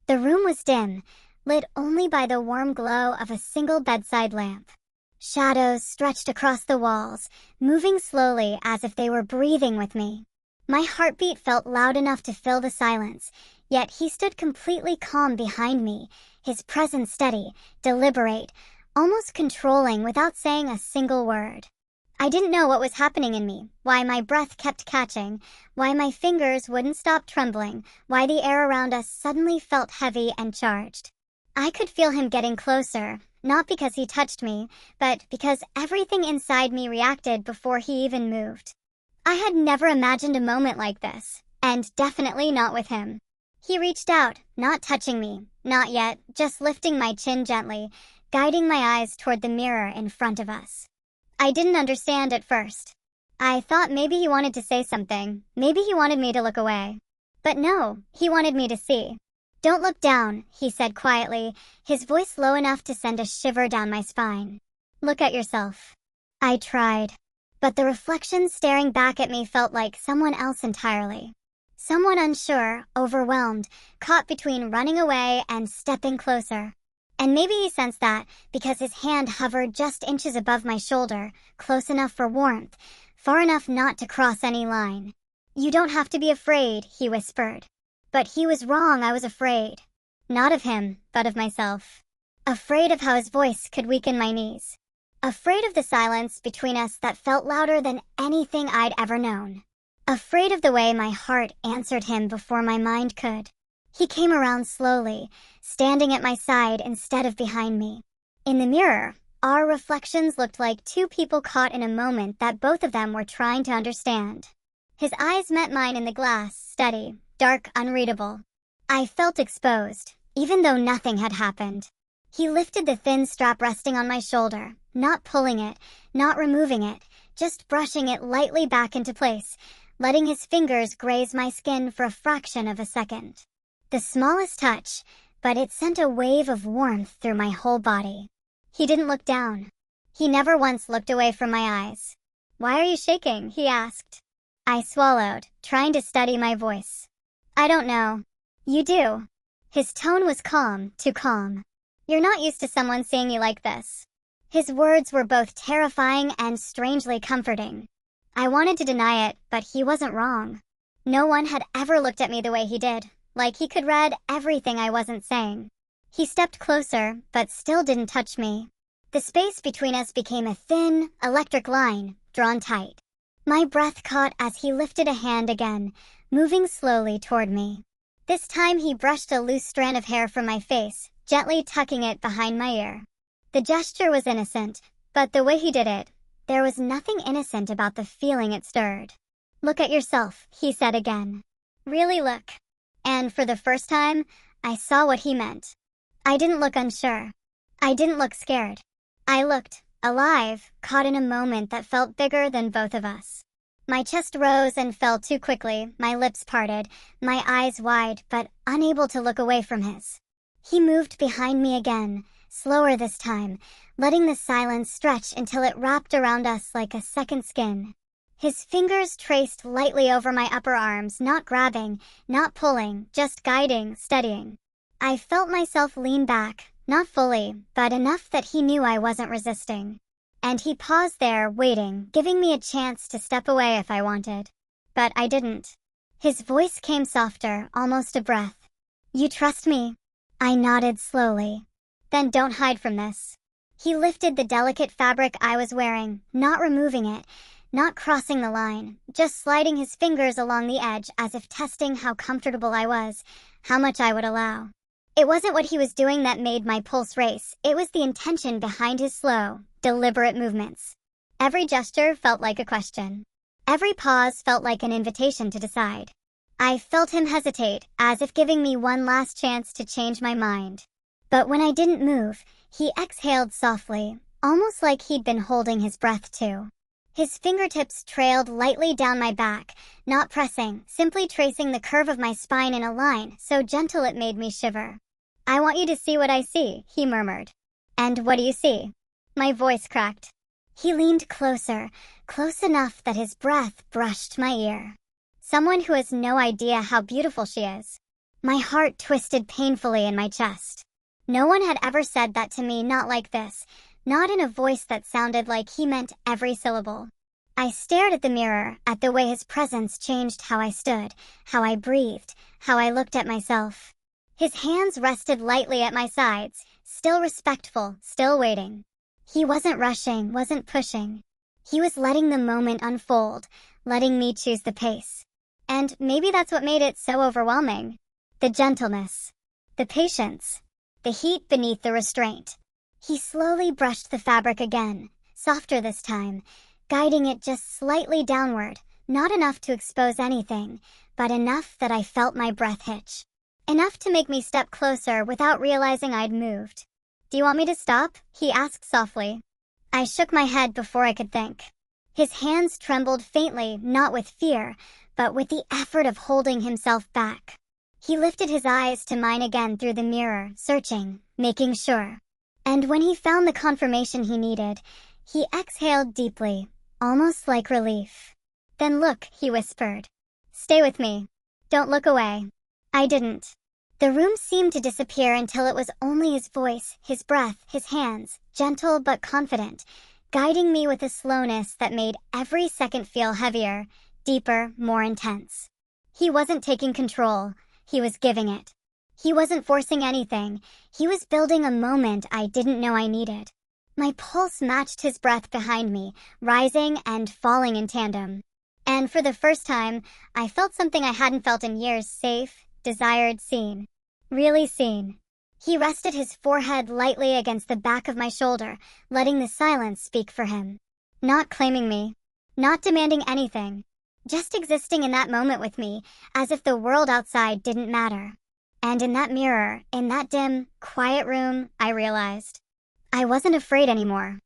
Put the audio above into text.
The room was dim, lit only by the warm glow of a single bedside lamp. Shadows stretched across the walls, moving slowly as if they were breathing with me. My heartbeat felt loud enough to fill the silence, yet he stood completely calm behind me, his presence steady, deliberate, almost controlling without saying a single word. I didn't know what was happening in me, why my breath kept catching, why my fingers wouldn't stop trembling, why the air around us suddenly felt heavy and charged. I could feel him getting closer, not because he touched me, but because everything inside me reacted before he even moved. I had never imagined a moment like this, and definitely not with him. He reached out, not touching me, not yet, just lifting my chin gently, guiding my eyes toward the mirror in front of us. I didn't understand at first. I thought maybe he wanted to say something, maybe he wanted me to look away. But no, he wanted me to see. "Don't look down," he said quietly, his voice low enough to send a shiver down my spine. "Look at yourself." I tried, but the reflection staring back at me felt like someone else entirely. Someone unsure, overwhelmed, caught between running away and stepping closer. And maybe he sensed that, because his hand hovered just inches above my shoulder, close enough for warmth, far enough not to cross any line. "You don't have to be afraid," he whispered. But he was wrong, I was afraid. Not of him, but of myself. Afraid of how his voice could weaken my knees. Afraid of the silence between us that felt louder than anything I'd ever known. Afraid of the way my heart answered him before my mind could. He came around slowly, standing at my side instead of behind me. In the mirror, our reflections looked like two people caught in a moment that both of them were trying to understand. His eyes met mine in the glass, steady, dark, unreadable. I felt exposed, even though nothing had happened. He lifted the thin strap resting on my shoulder, not pulling it, not removing it, just brushing it lightly back into place, letting his fingers graze my skin for a fraction of a second. The smallest touch, but it sent a wave of warmth through my whole body. He didn't look down. He never once looked away from my eyes. "Why are you shaking?" he asked. I swallowed, trying to steady my voice. "I don't know." "You do." His tone was calm, too calm. "You're not used to someone seeing you like this." His words were both terrifying and strangely comforting. I wanted to deny it, but he wasn't wrong. No one had ever looked at me the way he did, like he could read everything I wasn't saying. He stepped closer, but still didn't touch me. The space between us became a thin, electric line, drawn tight. My breath caught as he lifted a hand again, moving slowly toward me. This time he brushed a loose strand of hair from my face, gently tucking it behind my ear. The gesture was innocent, but the way he did it, there was nothing innocent about the feeling it stirred. "Look at yourself," he said again. "Really look." And for the first time, I saw what he meant. I didn't look unsure. I didn't look scared. I looked alive, caught in a moment that felt bigger than both of us. My chest rose and fell too quickly, my lips parted, my eyes wide but unable to look away from his. He moved behind me again, slower this time, letting the silence stretch until it wrapped around us like a second skin. His fingers traced lightly over my upper arms, not grabbing, not pulling, just guiding, steadying. I felt myself lean back, not fully, but enough that he knew I wasn't resisting. And he paused there, waiting, giving me a chance to step away if I wanted. But I didn't. His voice came softer, almost a breath. "You trust me?" I nodded slowly. "Then don't hide from this." He lifted the delicate fabric I was wearing, not removing it, not crossing the line, just sliding his fingers along the edge as if testing how comfortable I was, how much I would allow. It wasn't what he was doing that made my pulse race, it was the intention behind his slow, deliberate movements. Every gesture felt like a question. Every pause felt like an invitation to decide. I felt him hesitate, as if giving me one last chance to change my mind. But when I didn't move, he exhaled softly, almost like he'd been holding his breath too. His fingertips trailed lightly down my back, not pressing, simply tracing the curve of my spine in a line so gentle it made me shiver. "I want you to see what I see," he murmured. "And what do you see?" My voice cracked. He leaned closer, close enough that his breath brushed my ear. "Someone who has no idea how beautiful she is." My heart twisted painfully in my chest. No one had ever said that to me, not like this, not in a voice that sounded like he meant every syllable. I stared at the mirror, at the way his presence changed how I stood, how I breathed, how I looked at myself. His hands rested lightly at my sides, still respectful, still waiting. He wasn't rushing, wasn't pushing. He was letting the moment unfold, letting me choose the pace. And maybe that's what made it so overwhelming. The gentleness. The patience. The heat beneath the restraint. He slowly brushed the fabric again, softer this time, guiding it just slightly downward, not enough to expose anything, but enough that I felt my breath hitch. Enough to make me step closer without realizing I'd moved. "Do you want me to stop?" he asked softly. I shook my head before I could think. His hands trembled faintly, not with fear, but with the effort of holding himself back. He lifted his eyes to mine again through the mirror, searching, making sure. And when he found the confirmation he needed, he exhaled deeply, almost like relief. "Then look," he whispered. "Stay with me. Don't look away." I didn't. The room seemed to disappear until it was only his voice, his breath, his hands, gentle but confident, guiding me with a slowness that made every second feel heavier, deeper, more intense. He wasn't taking control, he was giving it. He wasn't forcing anything, he was building a moment I didn't know I needed. My pulse matched his breath behind me, rising and falling in tandem. And for the first time, I felt something I hadn't felt in years: safe, desired, seen. Really seen. He rested his forehead lightly against the back of my shoulder, letting the silence speak for him. Not claiming me. Not demanding anything. Just existing in that moment with me, as if the world outside didn't matter. And in that mirror, in that dim, quiet room, I realized I wasn't afraid anymore.